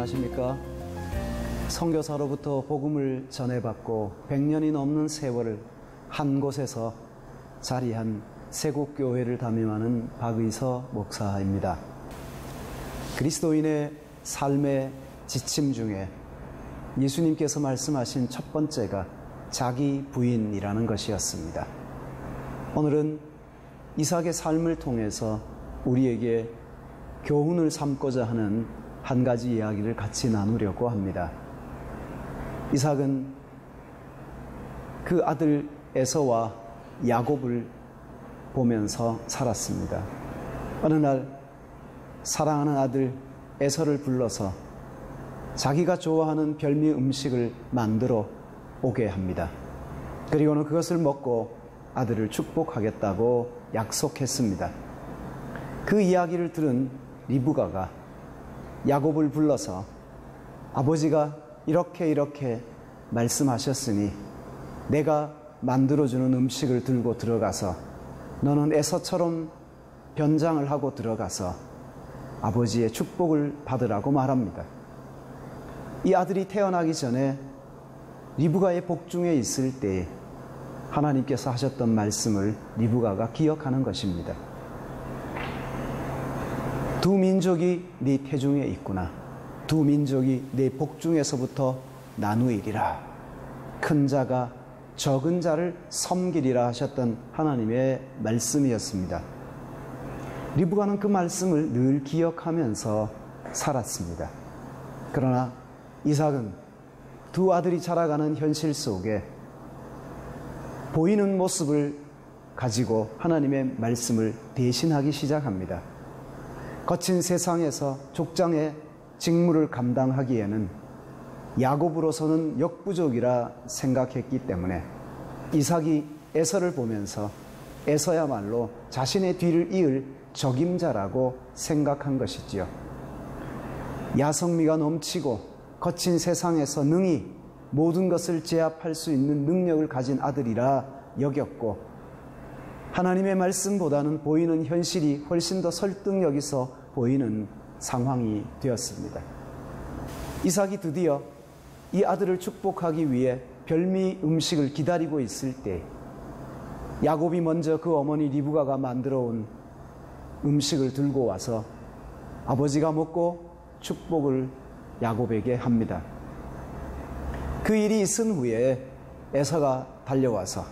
안녕하십니까? 선교사로부터 복음을 전해받고 100년이 넘는 세월을 한 곳에서 자리한 세국교회를 담임하는 박의서 목사입니다. 그리스도인의 삶의 지침 중에 예수님께서 말씀하신 첫 번째가 자기 부인이라는 것이었습니다. 오늘은 이삭의 삶을 통해서 우리에게 교훈을 삼고자 하는 한 가지 이야기를 같이 나누려고 합니다. 이삭은 그 아들 에서와 야곱을 보면서 살았습니다. 어느 날 사랑하는 아들 에서를 불러서 자기가 좋아하는 별미 음식을 만들어 오게 합니다. 그리고는 그것을 먹고 아들을 축복하겠다고 약속했습니다. 그 이야기를 들은 리브가가 야곱을 불러서 아버지가 이렇게 말씀하셨으니 내가 만들어주는 음식을 들고 들어가서 너는 에서처럼 변장을 하고 들어가서 아버지의 축복을 받으라고 말합니다. 이 아들이 태어나기 전에 리브가의 복중에 있을 때 하나님께서 하셨던 말씀을 리브가가 기억하는 것입니다. 두 민족이 네 태중에 있구나. 두 민족이 네 복중에서부터 나누이리라. 큰 자가 적은 자를 섬기리라 하셨던 하나님의 말씀이었습니다. 리브가는 그 말씀을 늘 기억하면서 살았습니다. 그러나 이삭은 두 아들이 자라가는 현실 속에 보이는 모습을 가지고 하나님의 말씀을 대신하기 시작합니다. 거친 세상에서 족장의 직무를 감당하기에는 야곱으로서는 역부족이라 생각했기 때문에 이삭이 에서를 보면서 에서야말로 자신의 뒤를 이을 적임자라고 생각한 것이지요. 야성미가 넘치고 거친 세상에서 능히 모든 것을 제압할 수 있는 능력을 가진 아들이라 여겼고 하나님의 말씀보다는 보이는 현실이 훨씬 더 설득력 있어 보이는 상황이 되었습니다. 이삭이 드디어 이 아들을 축복하기 위해 별미 음식을 기다리고 있을 때 야곱이 먼저 그 어머니 리브가가 만들어 온 음식을 들고 와서 아버지가 먹고 축복을 야곱에게 합니다. 그 일이 있은 후에 에서가 달려와서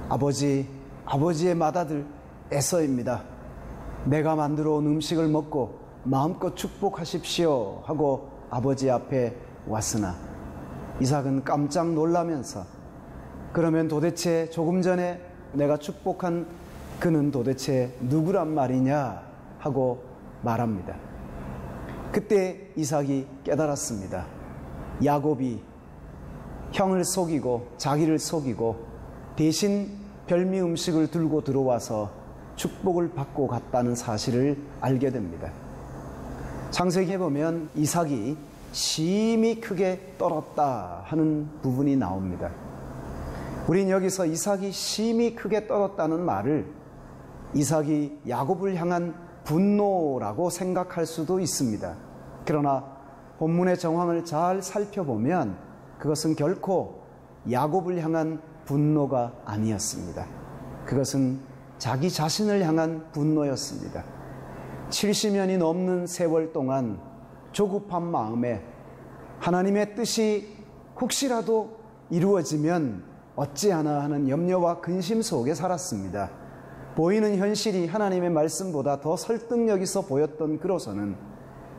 아버지의 맏아들 에서입니다. 내가 만들어 온 음식을 먹고 마음껏 축복하십시오 하고 아버지 앞에 왔으나 이삭은 깜짝 놀라면서 그러면 도대체 조금 전에 내가 축복한 그는 도대체 누구란 말이냐 하고 말합니다. 그때 이삭이 깨달았습니다. 야곱이 형을 속이고 자기를 속이고 대신 별미 음식을 들고 들어와서 축복을 받고 갔다는 사실을 알게 됩니다. 창세기에 보면 이삭이 심히 크게 떨었다 하는 부분이 나옵니다. 우린 여기서 이삭이 심히 크게 떨었다는 말을 이삭이 야곱을 향한 분노라고 생각할 수도 있습니다. 그러나 본문의 정황을 잘 살펴보면 그것은 결코 야곱을 향한 분노가 아니었습니다. 그것은 자기 자신을 향한 분노였습니다. 70년이 넘는 세월 동안 조급한 마음에 하나님의 뜻이 혹시라도 이루어지면 어찌하나 하는 염려와 근심 속에 살았습니다. 보이는 현실이 하나님의 말씀보다 더 설득력 있어 보였던 그로서는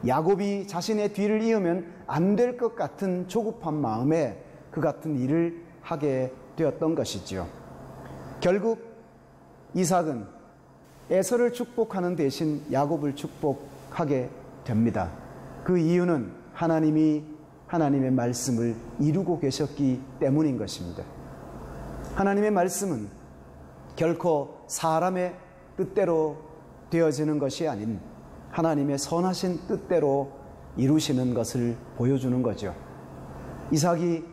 야곱이 자신의 뒤를 이으면 안 될 것 같은 조급한 마음에 그 같은 일을 하게 되었던 것이지요. 결국 이삭은 에서를 축복하는 대신 야곱을 축복하게 됩니다. 그 이유는 하나님이 하나님의 말씀을 이루고 계셨기 때문인 것입니다. 하나님의 말씀은 결코 사람의 뜻대로 되어지는 것이 아닌 하나님의 선하신 뜻대로 이루시는 것을 보여주는 거죠. 이삭이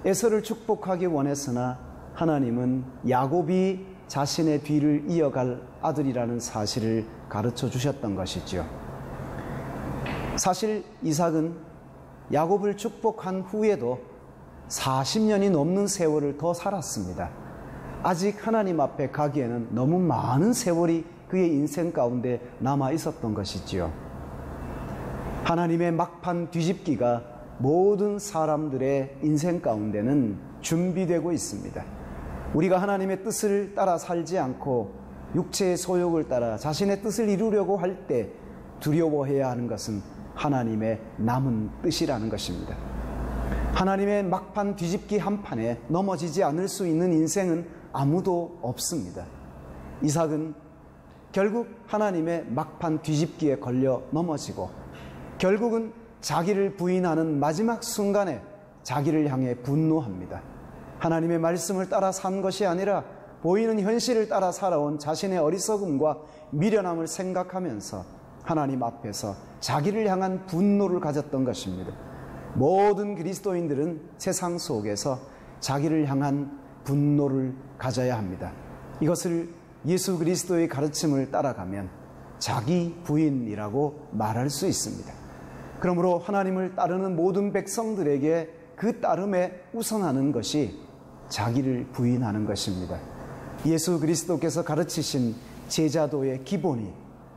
에서를 축복하기 원했으나 하나님은 야곱이 자신의 뒤를 이어갈 아들이라는 사실을 가르쳐 주셨던 것이죠. 사실 이삭은 야곱을 축복한 후에도 40년이 넘는 세월을 더 살았습니다. 아직 하나님 앞에 가기에는 너무 많은 세월이 그의 인생 가운데 남아 있었던 것이지요. 하나님의 막판 뒤집기가 모든 사람들의 인생 가운데는 준비되고 있습니다. 우리가 하나님의 뜻을 따라 살지 않고 육체의 소욕을 따라 자신의 뜻을 이루려고 할 때 두려워해야 하는 것은 하나님의 남은 뜻이라는 것입니다. 하나님의 막판 뒤집기 한판에 넘어지지 않을 수 있는 인생은 아무도 없습니다. 이삭은 결국 하나님의 막판 뒤집기에 걸려 넘어지고 결국은 자기를 부인하는 마지막 순간에 자기를 향해 분노합니다. 하나님의 말씀을 따라 산 것이 아니라 보이는 현실을 따라 살아온 자신의 어리석음과 미련함을 생각하면서 하나님 앞에서 자기를 향한 분노를 가졌던 것입니다. 모든 그리스도인들은 세상 속에서 자기를 향한 분노를 가져야 합니다. 이것을 예수 그리스도의 가르침을 따라가면 자기 부인이라고 말할 수 있습니다. 그러므로 하나님을 따르는 모든 백성들에게 그 따름에 우선하는 것이 자기를 부인하는 것입니다. 예수 그리스도께서 가르치신 제자도의 기본이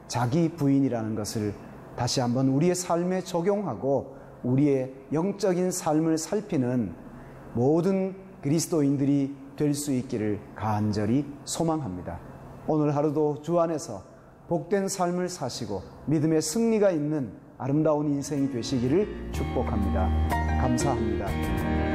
자기 부인이라는 것을 다시 한번 우리의 삶에 적용하고 우리의 영적인 삶을 살피는 모든 그리스도인들이 될 수 있기를 간절히 소망합니다. 오늘 하루도 주 안에서 복된 삶을 사시고 믿음의 승리가 있는 아름다운 인생이 되시기를 축복합니다. 감사합니다.